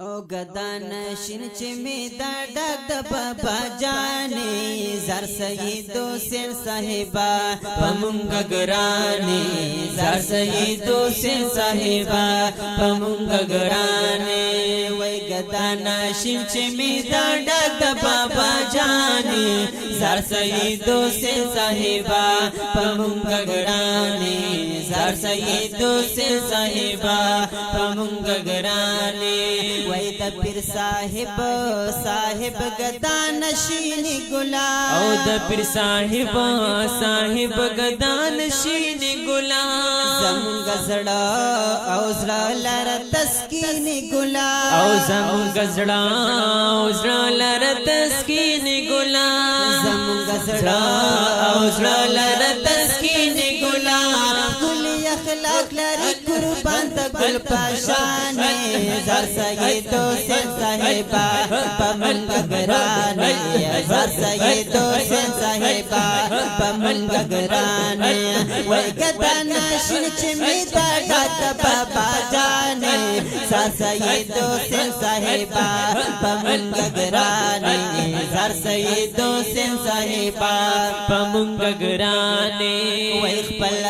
او گدا نشین چې می دا ډک د بابا جانې زر سید حسین صاحبہ پمونګ ګرانې زر سید حسین صاحبہ پمونګ ګرانې وای گدا نشین چې می دا ډک د بابا جانې زر سید حسین صاحبہ پمونګ ګرانې زر سید حسین صاحبہ پمونګ ګرانې وای د پیر صاحب صاحب گدا نشین ګلا او د پیر صاحب صاحب گدا نشین ګلا زمونږ زړه او زړه لر تسکین ګلا او زمونږ زړه او زړه لر تسکین ګلا زمونږ زړه او زړه لر تسکین ګلا ګل اخلاق لري قربان د ګل پاشانې زر سید حسین صاحبہ پمونګ ګرانې زر سید حسین صاحبہ پمونګ ګرانې وای گدا نشین چې می دا ډک بابا جانې زر سید حسین صاحبہ پمونګ ګرانې زر سید حسین صاحبہ پمونګ ګرانې وای خپل